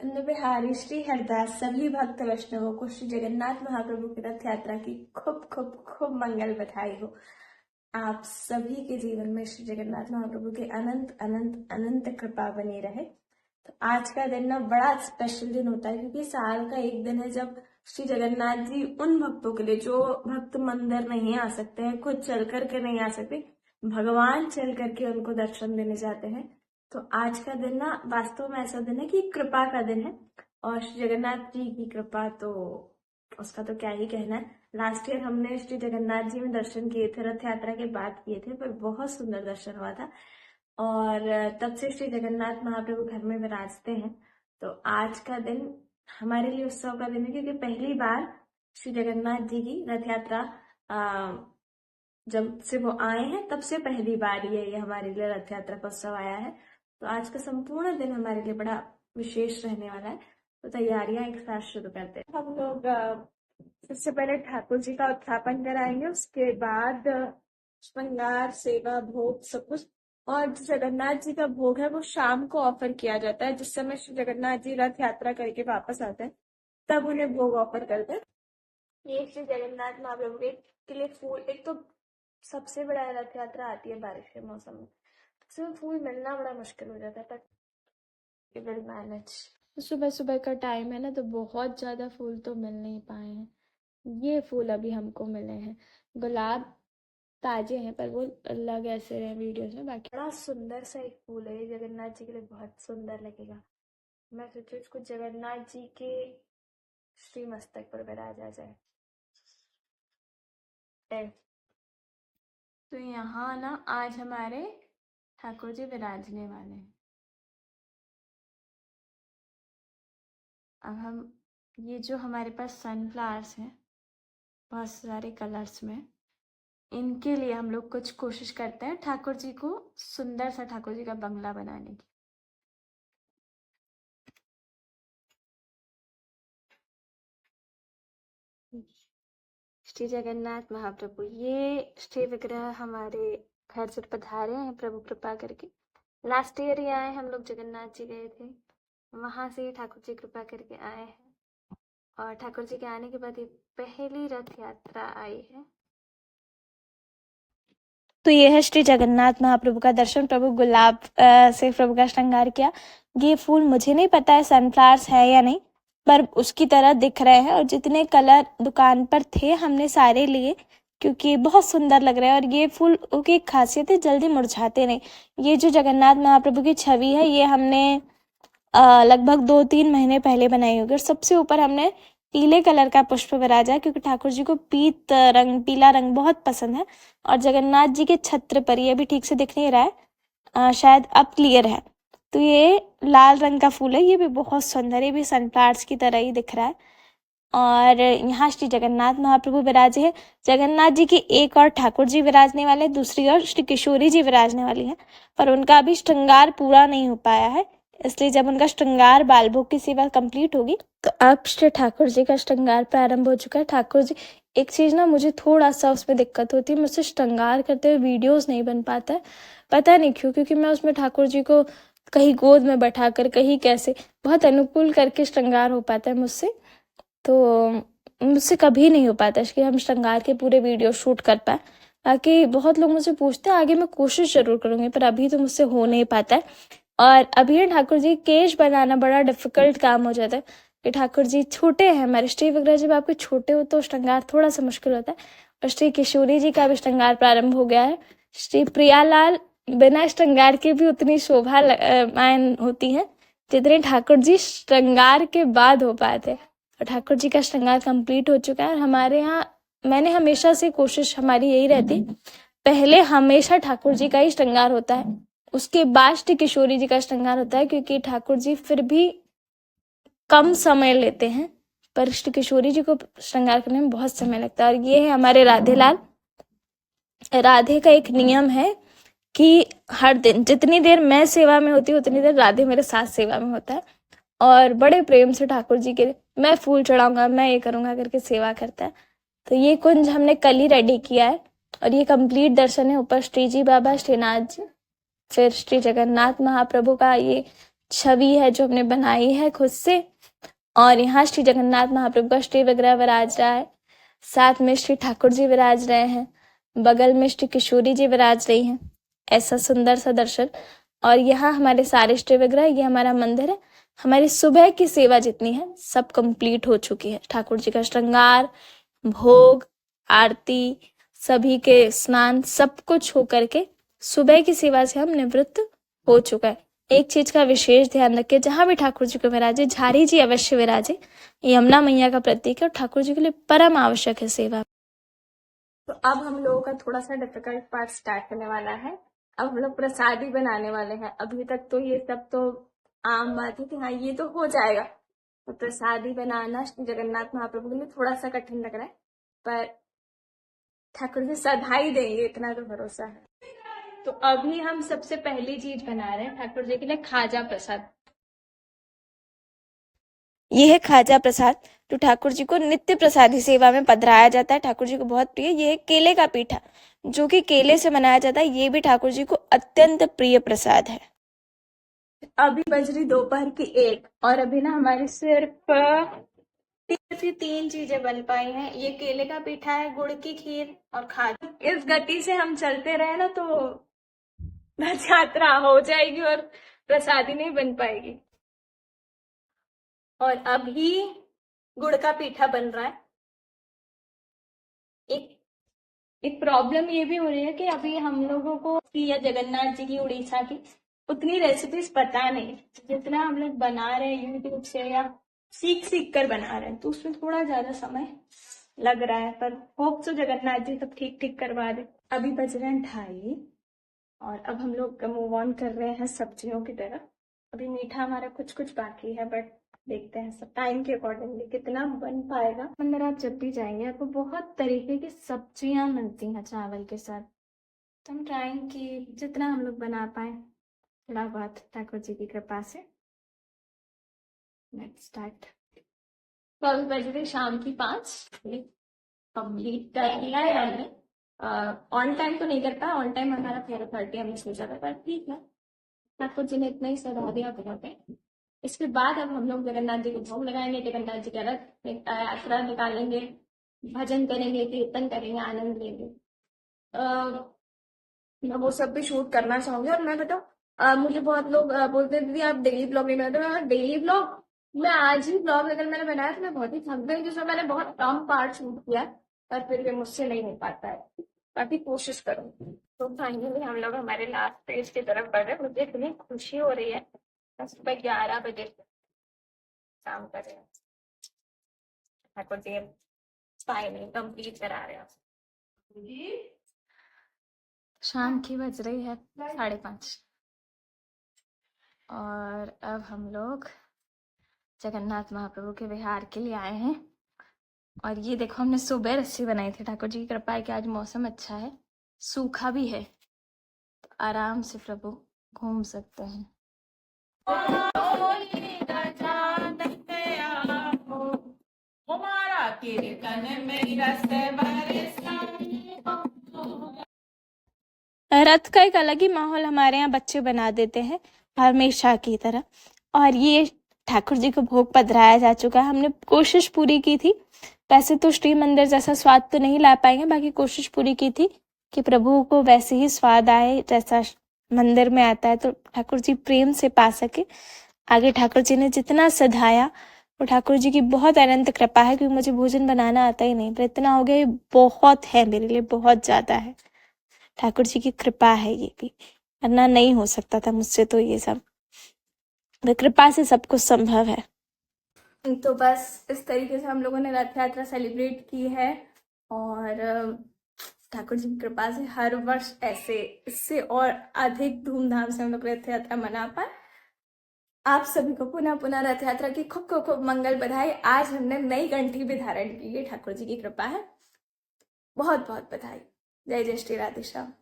नंद बिहारी श्री हरदास सभी भक्त वैष्णवों को श्री जगन्नाथ महाप्रभु की रथ यात्रा की खूब खूब खूब मंगल बधाई हो। आप सभी के जीवन में श्री जगन्नाथ महाप्रभु की अनंत अनंत अनंत कृपा बनी रहे। तो आज का दिन ना बड़ा स्पेशल दिन होता है, क्योंकि साल का एक दिन है जब श्री जगन्नाथ जी उन भक्तों के लिए जो भक्त मंदिर नहीं आ सकते हैं, खुद चल करके नहीं आ सकते, भगवान चल करके उनको दर्शन देने जाते हैं। तो आज का दिन ना वास्तव में ऐसा दिन है कि कृपा का दिन है, और श्री जगन्नाथ जी की कृपा तो उसका तो क्या ही कहना है। लास्ट ईयर हमने श्री जगन्नाथ जी में दर्शन किए थे, रथ यात्रा के बाद किए थे, पर बहुत सुंदर दर्शन हुआ था। और तब से श्री जगन्नाथ महाप्रभु घर में विराजते हैं। तो आज का दिन हमारे लिए उत्सव का दिन है, क्योंकि पहली बार श्री जगन्नाथ जी की रथ यात्रा जब से वो आए हैं तब से पहली बार ये हमारे लिए रथ यात्रा का उत्सव आया है। तो आज का संपूर्ण दिन हमारे लिए बड़ा विशेष रहने वाला है। तो तैयारियां एक साथ शुरू करते हैं। हम लोग सबसे पहले ठाकुर जी का उत्थापन कराएंगे, उसके बाद श्रृंगार सेवा भोग सब कुछ। और जगन्नाथ जी का भोग है वो शाम को ऑफर किया जाता है, जिस समय श्री जगन्नाथ जी रथ यात्रा करके वापस आते हैं तब उन्हें भोग ऑफर करते हैं। ये श्री जगन्नाथ महाप्रभु के लिए फूल, एक तो सबसे बड़ा रथ यात्रा आती है बारिश के मौसम में, इसमें फूल मिलना बड़ा मुश्किल हो जाता है, पर विल मैनेज। सुबह सुबह का टाइम है ना, तो बहुत ज़्यादा फूल तो मिल नहीं पाए हैं। ये फूल अभी हमको मिले हैं, गुलाब ताजे हैं पर वो अलग ऐसे रहे वीडियोस में। बाकी बड़ा सुंदर सा एक फूल है, ये जगन्नाथ जी के लिए बहुत सुंदर लगेगा। मैं सोचू इसको जगन्नाथ जी के श्री मस्तक पर विराजा जाए। तो यहाँ ना आज हमारे ठाकुर जी विराजने वाले हैं। अब हम ये जो हमारे पास सनफ्लावर्स हैं बहुत सारे कलर्स में, इनके लिए हम लोग कुछ कोशिश करते हैं ठाकुर जी को सुंदर सा ठाकुर जी का बंगला बनाने की। श्री जगन्नाथ महाप्रभु, ये श्री विग्रह हमारे घर से पधारे हैं प्रभु कृपा करके। लास्ट ईयर ही आए, हम लोग जगन्नाथ जी गए थे, वहां से ठाकुर जी कृपा करके आए हैं, और ठाकुर जी के आने के बाद ये पहली रथ यात्रा आई है। तो ये है श्री जगन्नाथ महाप्रभु का दर्शन। प्रभु गुलाब से प्रभु का श्रृंगार किया। ये फूल मुझे नहीं पता है सनफ्लावर्स है या नहीं, पर उसकी तरह दिख रहे हैं, और जितने कलर दुकान पर थे हमने सारे लिए, क्योंकि बहुत सुंदर लग रहे हैं। और ये फूल की एक खासियत है, जल्दी मुरझाते नहीं। ये जो जगन्नाथ महाप्रभु की छवि है, ये हमने लगभग 2-3 महीने पहले बनाई होगी। और सबसे ऊपर हमने पीले कलर का पुष्प विराजा, क्योंकि ठाकुर जी को पीला रंग बहुत पसंद है। और जगन्नाथ जी के छत्र पर, ये भी ठीक से दिख नहीं रहा है, शायद अब क्लियर है, तो ये लाल रंग का फूल है, ये भी बहुत सुंदर, ये भी सनफ्लावर्स की तरह ही दिख रहा है। और यहाँ श्री जगन्नाथ महाप्रभु विराजे हैं। जगन्नाथ जी की एक और ठाकुर जी विराजने वाले हैं, दूसरी ओर श्री किशोरी जी विराजने वाली हैं, पर उनका अभी श्रृंगार पूरा नहीं हो पाया है, इसलिए जब उनका श्रृंगार बाल भोग की सेवा कंप्लीट होगी तो अब श्री ठाकुर जी का श्रृंगार प्रारंभ हो चुका है। ठाकुर जी, एक चीज़ ना मुझे थोड़ा सा उसमें दिक्कत होती है, मुझसे श्रृंगार करते हुए वीडियोस नहीं बन पाता है, पता नहीं क्यों, क्योंकि मैं उसमें ठाकुर जी को कहीं गोद में बैठा कर, कहीं कैसे, बहुत अनुकूल करके श्रृंगार हो पाता है मुझसे, तो मुझसे कभी नहीं हो पाता कि हम श्रृंगार के पूरे वीडियो शूट कर पाए। बाकी बहुत लोग मुझसे पूछते हैं, आगे मैं कोशिश जरूर करूँगी, पर अभी तो मुझसे हो नहीं पाता है। और अभी ठाकुर जी केश बनाना बड़ा डिफिकल्ट काम हो जाता है, कि ठाकुर जी छोटे हैं हमारे श्री विग्रह, जब आपके छोटे हो तो श्रृंगार थोड़ा सा मुश्किल होता है। और श्री किशोरी जी का भी श्रृंगार प्रारंभ हो गया है। श्री प्रियालाल बिना श्रृंगार के भी उतनी शोभा मान होती है जितने ठाकुर जी श्रृंगार के बाद हो पाते हैं। और ठाकुर जी का श्रृंगार कंप्लीट हो चुका है। और हमारे यहाँ, मैंने हमेशा से कोशिश हमारी यही रहती, पहले हमेशा ठाकुर जी का ही श्रृंगार होता है, उसके बाद श्री किशोरी जी का श्रृंगार होता है, क्योंकि ठाकुर जी फिर भी कम समय लेते हैं, पर श्री किशोरी जी को श्रृंगार करने में बहुत समय लगता है। और ये है हमारे राधे लाल। राधे का एक नियम है कि हर दिन जितनी देर मैं सेवा में होती हूँ उतनी देर राधे मेरे साथ सेवा में होता है, और बड़े प्रेम से ठाकुर जी के मैं फूल चढ़ाऊंगा, मैं ये करूंगा करके सेवा करता है। तो ये कुंज हमने कल ही रेडी किया है, और ये कंप्लीट दर्शन है। ऊपर श्री जी बाबा, श्रीनाथ जी, फिर श्री जगन्नाथ महाप्रभु का ये छवि है जो हमने बनाई है खुद से। और यहाँ श्री जगन्नाथ महाप्रभु का श्री विग्रह विराज रहा है, साथ में श्री ठाकुर जी विराज रहे हैं, बगल में श्री किशोरी जी विराज रही हैं। ऐसा सुंदर सा दर्शन। और यहाँ हमारे सारे श्री विग्रह, ये हमारा मंदिर है। हमारी सुबह की सेवा जितनी है सब कंप्लीट हो चुकी है। ठाकुर जी का श्रृंगार, भोग, आरती, सभी के स्नान सब कुछ हो करके सुबह की सेवा से हम निवृत्त हो चुका है। एक चीज का विशेष ध्यान रखिए, जहां भी ठाकुर जी को विराजे झारी जी अवश्य विराजे। यमुना मैया का प्रतीक है और ठाकुर जी के लिए परम आवश्यक है सेवा। तो अब हम लोगों का थोड़ा सा डिफिकल्ट पार्ट स्टार्ट होने वाला है। अब हम लोग प्रसादी बनाने वाले हैं। अभी तक तो ये सब तो आम बात है कि हाँ ये तो हो जाएगा, तो प्रसादी बनाना जगन्नाथ महाप्रभु के लिए थोड़ा सा कठिन लग रहा है, पर ठाकुर जी सधाई देंगे, इतना तो भरोसा है। तो अभी हम सबसे पहली चीज बना रहे हैं ठाकुर जी के लिए खाजा प्रसाद। ये है खाजा प्रसाद, जो ठाकुर जी को नित्य प्रसादी सेवा में पधराया जाता है। ठाकुर जी को बहुत प्रिय। ये है केले का पीठा, जो कि केले से बनाया जाता है। ये भी ठाकुर जी को अत्यंत प्रिय प्रसाद है। अभी बज रही दोपहर की 1 और अभी ना हमारी सिर्फ तीन चीजें बन पाई हैं। ये केले का पीठा है, गुड़ की खीर और खाजा। इस गति से हम चलते रहे ना तो रथ यात्रा हो जाएगी और प्रसादी नहीं बन पाएगी। और अभी गुड़ का पीठा बन रहा है। एक प्रॉब्लम ये भी हो रही है कि अभी हम लोगों को या जगन्नाथ जी की उड़ीसा की उतनी रेसिपीज पता नहीं। जितना हम लोग बना रहे हैं यूट्यूब से या सीख सीख कर बना रहे हैं, तो उसमें थोड़ा ज्यादा समय लग रहा है, पर होप सो जगन्नाथ जी सब ठीक ठीक करवा दे। अभी बज रहे हैं 2:30 और अब हम लोग मूव ऑन कर रहे हैं सब्जियों की तरफ। अभी मीठा हमारा कुछ कुछ बाकी है, बट देखते हैं सब टाइम के अकॉर्डिंगली कितना बन पाएगा। अंदर आप जब भी जाएंगे आपको बहुत तरीके की सब्जियां मिलती हैं चावल के साथ। तो हम ट्राइंग की जितना हम लोग बना पाए थोड़ा बहुत ठाकुर जी की कृपा से। Let's start. तो अभी बज रही शाम की 5। कंप्लीट कर लिया है हमने। ऑन टाइम तो नहीं कर पाया, ऑन टाइम हमारा 4:30 हमने सोचा था, पर ठीक है, ठाकुर जी ने इतना ही सधा दिया बहुत है। इसके बाद अब हम लोग जगन्नाथ जी को भोग लगाएंगे, जगन्नाथ जी का रथ यात्रा निकालेंगे, भजन करेंगे, कीर्तन करेंगे, आनंद लेंगे। मैं वो सब भी शूट करना चाहूंगी। और मैं बताऊँ, मुझे बहुत लोग बोलते हैं दीदी आप डेली ब्लॉग नहीं बनाते। मैं डेली ब्लॉग, मैं आज ही ब्लॉग अगर मैंने बनाया तो मैं बहुत ही थक गई, जिसमें मैंने बहुत कम पार्ट शूट किया, पर फिर भी मुझसे नहीं हो पाता है। काफी कोशिश करूंगी। तो फाइनली हम लोग हमारे लास्ट पेज की तरफ बढ़ रहे हैं। मुझे इतनी खुशी हो रही है, सुबह 11 बजे काम कर रहे हैं, ठाकुर जी फाइनली कंप्लीट करा रहे हैं। शाम की बज रही है 5:30 और अब हम लोग जगन्नाथ महाप्रभु के विहार के लिए आए हैं। और ये देखो हमने सुबह रस्सी बनाई थी। ठाकुर जी की कृपा है कि आज मौसम अच्छा है, सूखा भी है, तो आराम से प्रभु घूम सकते हैं। रथ का एक अलग ही माहौल हमारे यहाँ बच्चे बना देते हैं हमेशा की तरह। और ये ठाकुर जी को भोग पधराया जा चुका है। हमने कोशिश पूरी की थी, वैसे तो श्री मंदिर जैसा स्वाद तो नहीं ला पाएंगे, बाकी कोशिश पूरी की थी कि प्रभु को वैसे ही स्वाद आए जैसा मंदिर में आता है, तो ठाकुर जी प्रेम से पा सके। आगे ठाकुर जी ने जितना सधाया वो ठाकुर जी की बहुत अनंत कृपा है, क्योंकि मुझे भोजन बनाना आता ही नहीं, पर इतना हो गया ये बहुत है मेरे लिए, बहुत ज्यादा है। ठाकुर जी की कृपा है, ये भी वरना नहीं हो सकता था मुझसे। तो ये सब कृपा से सब कुछ संभव है। तो बस इस तरीके से हम लोगों ने रथ यात्रा सेलिब्रेट की है। और ठाकुर जी की कृपा से हर वर्ष ऐसे इससे और अधिक धूमधाम से हम लोग रथ यात्रा मना पाए। आप सभी को पुनः पुनः रथ यात्रा की खूब खूब खूब मंगल बधाई। आज हमने नई कंठी भी धारण की है, ठाकुर जी की कृपा है। बहुत बहुत बधाई। जय जय श्री राधेश्याम।